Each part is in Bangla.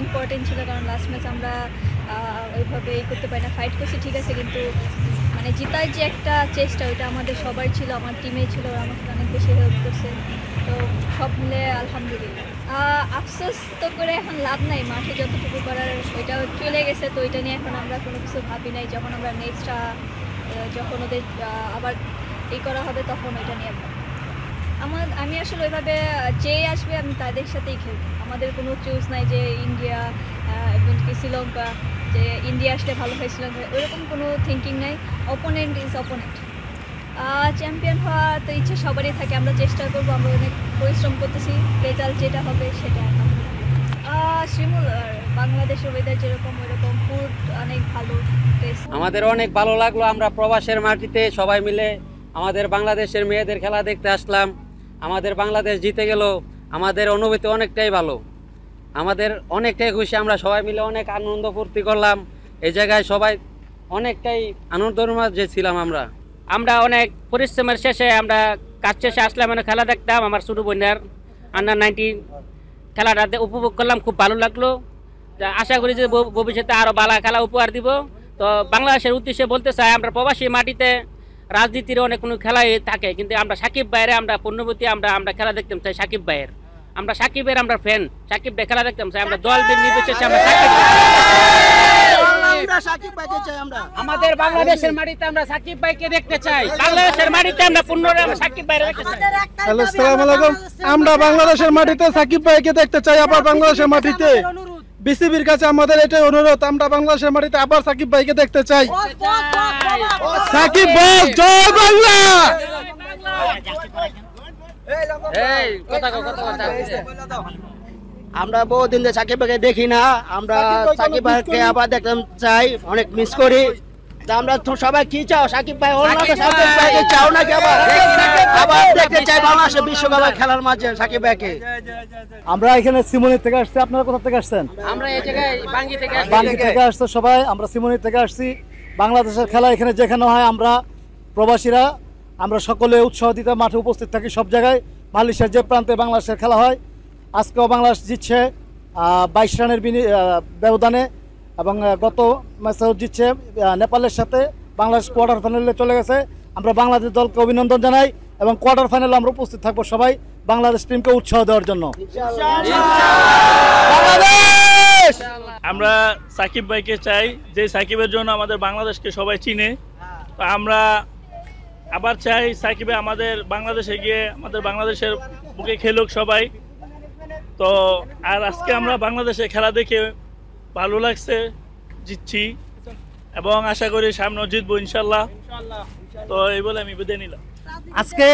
ইম্পর্টেন্ট ছিল, কারণ লাস্ট ম্যাচ আমরা ওইভাবে করতে পারি না, ফাইট করছি ঠিক আছে, কিন্তু মানে জেতার যে একটা চেষ্টা ওইটা আমাদের সবার ছিল, আমার টিমে ছিল, ওরা আমাকে অনেক বেশি হেল্প করছে। তো সব মিলে আলহামদুলিল্লাহ। আফসোস তো করে এখন লাভ নাই, মাঠে যতটুকু করার ওইটাও চলে গেছে, তো ওইটা নিয়ে এখন আমরা কোনো কিছু ভাবি নাই। যখন আমরা নেক্সট যখন ওদের আবার করা হবে তখন ওইটা নিয়ে আমি আসলে ওইভাবে যে আসবে আমি তাদের সাথেই খেলব। আমাদের কোনো চুজ নাই যে ইন্ডিয়া এমনকি শ্রীলঙ্কা, যে ইন্ডিয়া আসলে ভালো হয় শ্রীলঙ্কা, ওইরকম কোনো থিঙ্কিং নাই। Opponent is opponent. চ্যাম্পিয়ন হওয়া তো ইচ্ছে সবারই থাকে, আমরা চেষ্টা করবো, আমরা অনেক পরিশ্রম করতেছি, রেজাল্ট যেটা হবে সেটা। শিমুল বাংলাদেশের ওয়েদার যেরকম ওইরকম, ফুড অনেক ভালো, টেস্ট। আমাদের অনেক ভালো লাগলো, আমরা প্রবাসের মাটিতে সবাই মিলে আমাদের বাংলাদেশের মেয়েদের খেলা দেখতে আসলাম। আমাদের বাংলাদেশ জিতে গেল, আমাদের অনুভূতি অনেকটাই ভালো, আমাদের অনেকটাই খুশি, আমরা সবাই মিলে অনেক আনন্দ ফুর্তি করলাম। এই জায়গায় সবাই অনেকটাই আনন্দের মাঝে ছিলাম। আমরা অনেক পরিশ্রমের শেষে আমরা কাজ শেষে আসলাম, মানে খেলা দেখতাম। আমার ছোটো বোনের আন্ডার-19 খেলাটা উপভোগ করলাম, খুব ভালো লাগলো। আশা করি যে ভবিষ্যতে আরও ভালো খেলা উপহার দিব। তো বাংলাদেশের উদ্দেশ্যে বলতে চাই, আমরা প্রবাসী মাটিতে রাজনীতির অনেক কোনো খেলাই থাকে, কিন্তু আমরা সাকিব ভাইয়ের আমরা পূর্ণবতী, আমরা খেলা দেখতাম চাই সাকিব ভাইয়ের, আমরা সাকিবের আমরা ফ্যান, সাকিব ভাই খেলা দেখতাম চাই, আমরা দল নির্বিশেষে আমরা সাকিব ভাইকে চাই। আমাদের বাংলাদেশের মাটিতে আমরা সাকিব ভাইকে দেখতে চাই, বাংলাদেশের মাটিতে আমরা পুনরায় আমরা সাকিব ভাইকে দেখতে চাই। হ্যালো, আসসালামু আলাইকুম। আমরা বাংলাদেশের মাটিতে সাকিব ভাইকে দেখতে চাই, আবার বাংলাদেশের মাটিতে। বিসিবির কাছে আমাদের এটাই অনুরোধ, আমরা বাংলাদেশের মাটিতে আবার সাকিব ভাইকে দেখতে চাই। সাকিব বস, জয় বাংলা। আমরা বহুদিন ধরে সাকিব ভাইকে দেখি না, আমরা সাকিব ভাইকে আবার দেখতে চাই, অনেক মিস করি। আমরা সবাই কি চাও, সাকিব ভাই সাকিব ভাইকে চাও নাকি আবার দেখতে চাই বাংলাদেশের বিশ্বকাপে খেলার মাঝে সাকিব ভাইকে। আমরা এখানে সিমনি থেকে আসছি, আপনারা কোথা থেকে আসছেন? আমরা এই জায়গায় বাঙ্গি থেকে আসছে সবাই, আমরা সিমনি থেকে আসছি। বাংলাদেশের খেলা এখানে যেখানে হয় আমরা প্রবাসীরা আমরা সকলে উৎসাহ দিতে মাঠে উপস্থিত থাকি সব জায়গায়। মালয়েশিয়ার যে প্রান্তে বাংলাদেশের খেলা হয়, আজকেও বাংলাদেশ জিতছে 22 রানের ব্যবধানে, এবং গত ম্যাচেও জিতছে নেপালের সাথে। বাংলাদেশ কোয়ার্টার ফাইনালে চলে গেছে। আমরা বাংলাদেশ দলকে অভিনন্দন জানাই, এবং কোয়ার্টার ফাইনালে আমরা উপস্থিত থাকবো সবাই বাংলাদেশ টিমকে উৎসাহ দেওয়ার জন্য। আমরা সাকিব ভাইকে চাই, যে সাকিবের জন্য আমাদের বাংলাদেশকে সবাই চিনে। তো আমরা আবার চাই সাকিবে আমাদের বাংলাদেশে গিয়ে আমাদের বাংলাদেশের বুকে খেলুক সবাই। তো আর আজকে আমরা বাংলাদেশে খেলা দেখে ভালো লাগছে, জিতছি এবং আশা করি সামনেও জিতবো ইনশাল্লাহ। তো এই বলে আমি বিদায় নিলাম। আজকে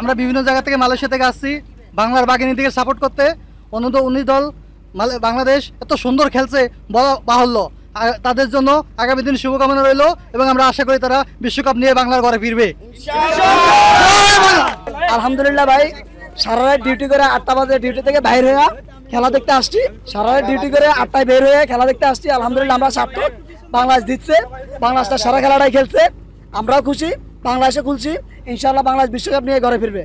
আমরা বিভিন্ন জায়গা থেকে মালয়েশিয়া থেকে আসছি বাংলার বাঘিনী থেকে সাপোর্ট করতে। অনূর্ধ্ব-19 দল বাংলাদেশ এত সুন্দর খেলছে বলা বাহুল্য, তাদের জন্য আগামী দিন শুভকামনা রইল, এবং আমরা আশা করি তারা বিশ্বকাপ নিয়ে বাংলার ঘরে ফিরবে। আলহামদুলিল্লাহ ভাই, সারা রাত ডিউটি করে 8টা বাজে ডিউটি থেকে বাইরে হয়ে খেলা দেখতে আসছি। সারা রাত ডিউটি করে 8টায় বের হয়ে খেলা দেখতে আসছি। আলহামদুলিল্লাহ আমরা সার্থক, বাংলাদেশ জিতছে, বাংলাদেশটা সারা খেলাটাই খেলছে, আমরাও খুশি। বাংলাদেশে খুলছি, ইনশাআল্লাহ বাংলাদেশ বিশ্বকাপ নিয়ে ঘরে ফিরবে।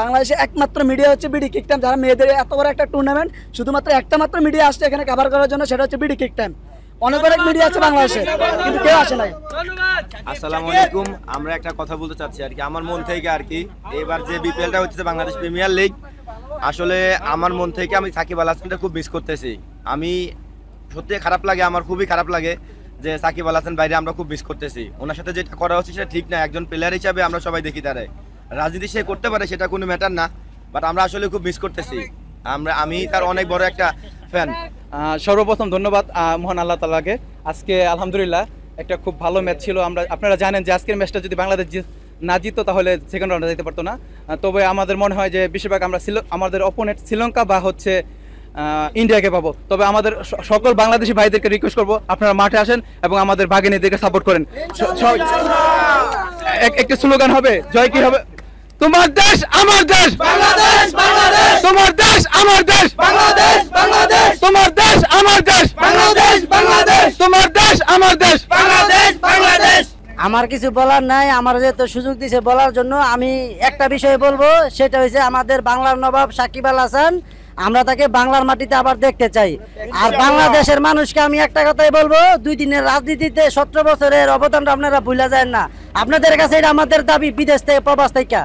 বাংলাদেশে একমাত্র মিডিয়া হচ্ছে বিডি কিক টাইম, যারা মেয়েদের এত বড় একটা টুর্নামেন্ট শুধুমাত্র একটা মাত্র মিডিয়া আসছে এখানে কভার করার জন্য, সেটা হচ্ছে বিডি কিক টাইম। অনেক অনেক মিডিয়া আছে বাংলাদেশে, কিন্তু কেউ আসে নাই। আসসালামু আলাইকুম। আমরা একটা কথা বলতে চাচ্ছি আর কি, আমার মন থেকে আর কি, এবার যে বিপিএলটা হচ্ছে বাংলাদেশ প্রিমিয়ার লিগ, আসলে আমার মন থেকে আমি সাকিব আল হাসানকে খুব মিস করতেছি। আমি সত্যি খারাপ লাগে, আমার খুবই খারাপ লাগে যে সাকিব আল হাসান বাইরে আমরা খুব মিস করতেছি। ওনার সাথে যেটা করা হচ্ছে সেটা ঠিক না। একজন প্লেয়ার হিসাবে আমরা সবাই দেখি তারে, রাজনীতি সে করতে পারে সেটা কোনো ম্যাটার না, বাট আমরা আসলে খুব মিস করতেছি। আমি তার অনেক বড় একটা ফ্যান। সর্বপ্রথম ধন্যবাদ মহান আল্লাহ তাআলাকে। আজকে আলহামদুলিল্লাহ একটা খুব ভালো ম্যাচ ছিল। আপনারা জানেন যে আজকের ম্যাচটা যদি বাংলাদেশ না জিততো তাহলে সেকেন্ড রাউন্ডে যেতে পারতো না। তবে আমাদের মনে হয় যে বেশিরভাগ আমরা আমাদের অপোনেন্ট শ্রীলঙ্কা বা হচ্ছে ইন্ডিয়াকে পাবো। তবে আমাদের সকল বাংলাদেশি ভাইদেরকে রিকোয়েস্ট করবো আপনারা মাঠে আসেন এবং আমাদের বাঘিনীদেরকে সাপোর্ট করেন। একটি স্লোগান হবে, জয় কি হবে, তোমার দেশ আমার দেশ বাংলাদেশ, বাংলাদেশ তোমার দেশ আমার দেশ বাংলাদেশ, বাংলাদেশ তোমার দেশ আমার দেশ বাংলাদেশ, বাংলাদেশ তোমার দেশ আমার দেশ বাংলাদেশ, বাংলাদেশ। আমার কিছু বলার নাই, আমার যেহেতু সুযোগ দিয়েছে বলার জন্য আমি একটা বিষয় বলবো, সেটা হচ্ছে আমাদের বাংলার নবাব সাকিব আল হাসান, আমরা তাকে বাংলার মাটিতে আবার দেখতে চাই। আর বাংলাদেশের মানুষকে আমি একটা কথাই বলবো, 2 দিনের রাজনীতিতে 17 বছরের অবদানটা আপনারা ভুলে যায় না। আপনাদের কাছে এটা আমাদের দাবি, বিদেশ থেকে প্রবাস থেকে।